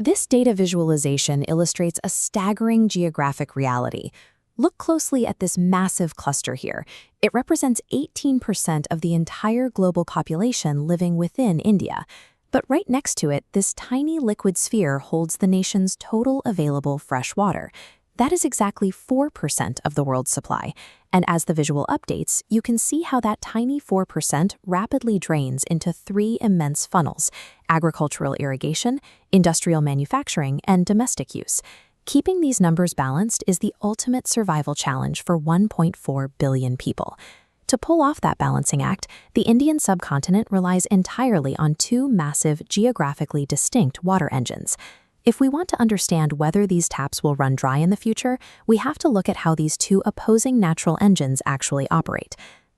This data visualization illustrates a staggering geographic reality. Look closely at this massive cluster here. It represents 18% of the entire global population living within India. But right next to it, this tiny liquid sphere holds the nation's total available fresh water. That is exactly 4% of the world's supply. And as the visual updates, you can see how that tiny 4% rapidly drains into three immense funnels: agricultural irrigation, industrial manufacturing, and domestic use. Keeping these numbers balanced is the ultimate survival challenge for 1.4 billion people. To pull off that balancing act, the Indian subcontinent relies entirely on two massive, geographically distinct water engines. If we want to understand whether these taps will run dry in the future, we have to look at how these two opposing natural engines actually operate.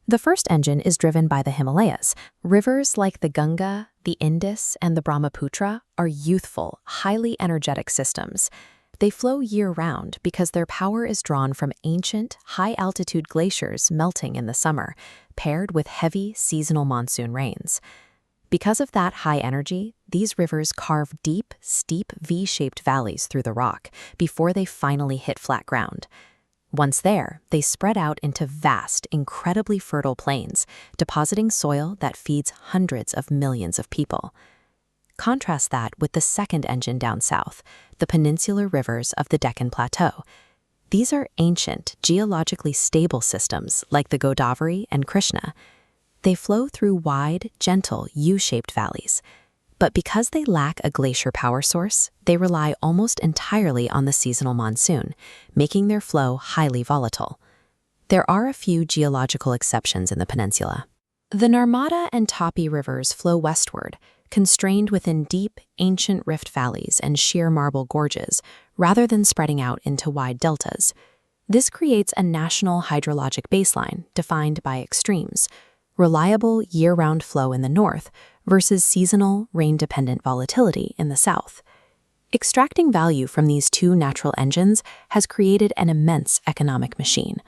The first engine is driven by the Himalayas. Rivers like the Ganga, the Indus, and the Brahmaputra are youthful, highly energetic systems. They flow year-round because their power is drawn from ancient, high-altitude glaciers melting in the summer, paired with heavy, seasonal monsoon rains. Because of that high energy, these rivers carve deep, steep V-shaped valleys through the rock before they finally hit flat ground. Once there, they spread out into vast, incredibly fertile plains, depositing soil that feeds hundreds of millions of people. Contrast that with the second engine down south, the peninsular rivers of the Deccan Plateau. These are ancient, geologically stable systems like the Godavari and Krishna. They flow through wide, gentle, U-shaped valleys. But because they lack a glacier power source, they rely almost entirely on the seasonal monsoon, making their flow highly volatile. There are a few geological exceptions in the peninsula. The Narmada and Tapi rivers flow westward, constrained within deep, ancient rift valleys and sheer marble gorges, rather than spreading out into wide deltas. This creates a national hydrologic baseline defined by extremes: reliable year-round flow in the north versus seasonal, rain-dependent volatility in the south. Extracting value from these two natural engines has created an immense economic machine.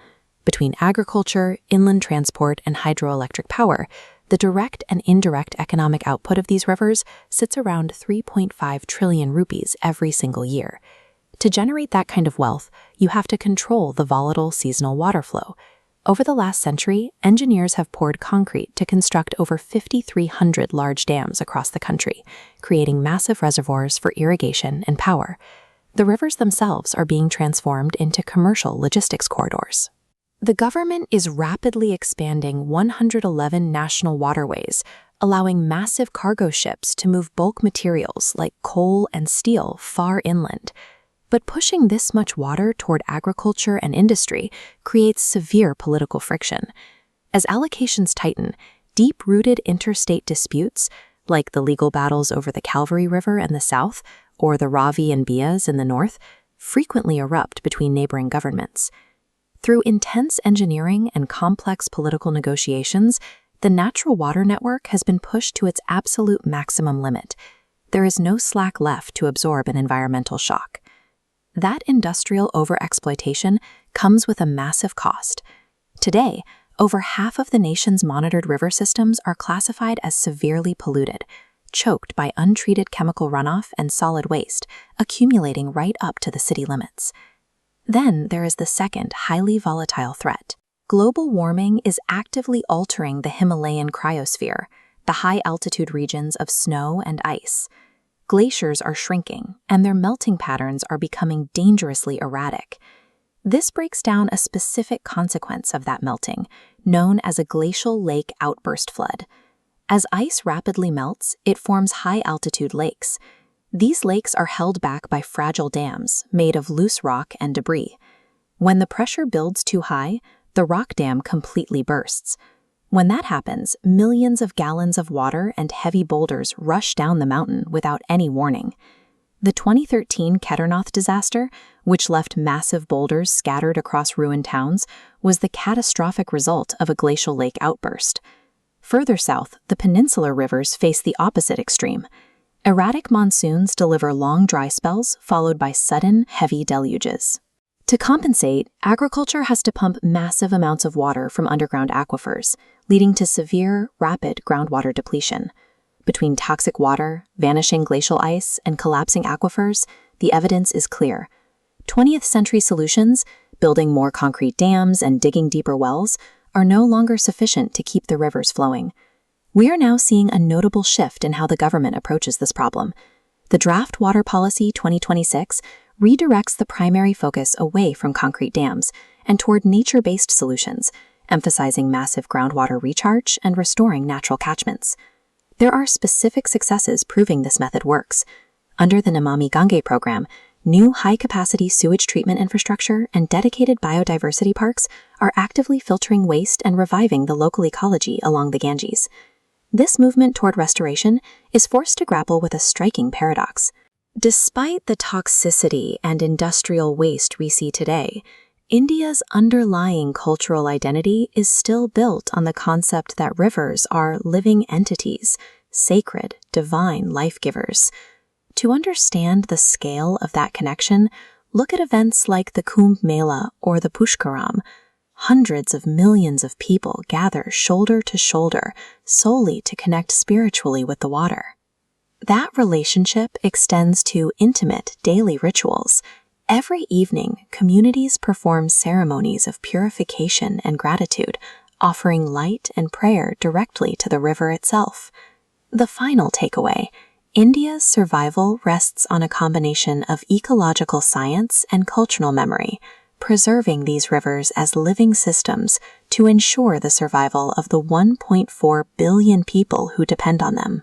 Between agriculture, inland transport, and hydroelectric power, the direct and indirect economic output of these rivers sits around 3.5 trillion rupees every single year. To generate that kind of wealth, you have to control the volatile seasonal water flow. Over the last century, engineers have poured concrete to construct over 5,300 large dams across the country, creating massive reservoirs for irrigation and power. The rivers themselves are being transformed into commercial logistics corridors. The government is rapidly expanding 111 national waterways, allowing massive cargo ships to move bulk materials like coal and steel far inland. But pushing this much water toward agriculture and industry creates severe political friction. As allocations tighten, deep-rooted interstate disputes, like the legal battles over the Calvary River in the south or the Ravi and Bias in the north, frequently erupt between neighboring governments. Through intense engineering and complex political negotiations, the natural water network has been pushed to its absolute maximum limit. There is no slack left to absorb an environmental shock. That industrial overexploitation comes with a massive cost. Today, over half of the nation's monitored river systems are classified as severely polluted, choked by untreated chemical runoff and solid waste, accumulating right up to the city limits. Then there is the second highly volatile threat. Global warming is actively altering the Himalayan cryosphere, the high-altitude regions of snow and ice. Glaciers are shrinking, and their melting patterns are becoming dangerously erratic. This breaks down a specific consequence of that melting, known as a glacial lake outburst flood. As ice rapidly melts, it forms high-altitude lakes. These lakes are held back by fragile dams made of loose rock and debris. When the pressure builds too high, the rock dam completely bursts. When that happens, millions of gallons of water and heavy boulders rush down the mountain without any warning. The 2013 Kedarnath disaster, which left massive boulders scattered across ruined towns, was the catastrophic result of a glacial lake outburst. Further south, the peninsular rivers face the opposite extreme. Erratic monsoons deliver long dry spells followed by sudden, heavy deluges. To compensate, agriculture has to pump massive amounts of water from underground aquifers, leading to severe, rapid groundwater depletion. Between toxic water, vanishing glacial ice, and collapsing aquifers, the evidence is clear. 20th century solutions, building more concrete dams and digging deeper wells, are no longer sufficient to keep the rivers flowing. We are now seeing a notable shift in how the government approaches this problem. The Draft Water Policy 2026 redirects the primary focus away from concrete dams and toward nature-based solutions, emphasizing massive groundwater recharge and restoring natural catchments. There are specific successes proving this method works. Under the Namami Gange program, new high-capacity sewage treatment infrastructure and dedicated biodiversity parks are actively filtering waste and reviving the local ecology along the Ganges. This movement toward restoration is forced to grapple with a striking paradox. Despite the toxicity and industrial waste we see today, India's underlying cultural identity is still built on the concept that rivers are living entities, sacred, divine life-givers. To understand the scale of that connection, look at events like the Kumbh Mela or the Pushkaram. Hundreds of millions of people gather shoulder to shoulder solely to connect spiritually with the water. That relationship extends to intimate daily rituals. Every evening, communities perform ceremonies of purification and gratitude, offering light and prayer directly to the river itself. The final takeaway: India's survival rests on a combination of ecological science and cultural memory, preserving these rivers as living systems to ensure the survival of the 1.4 billion people who depend on them.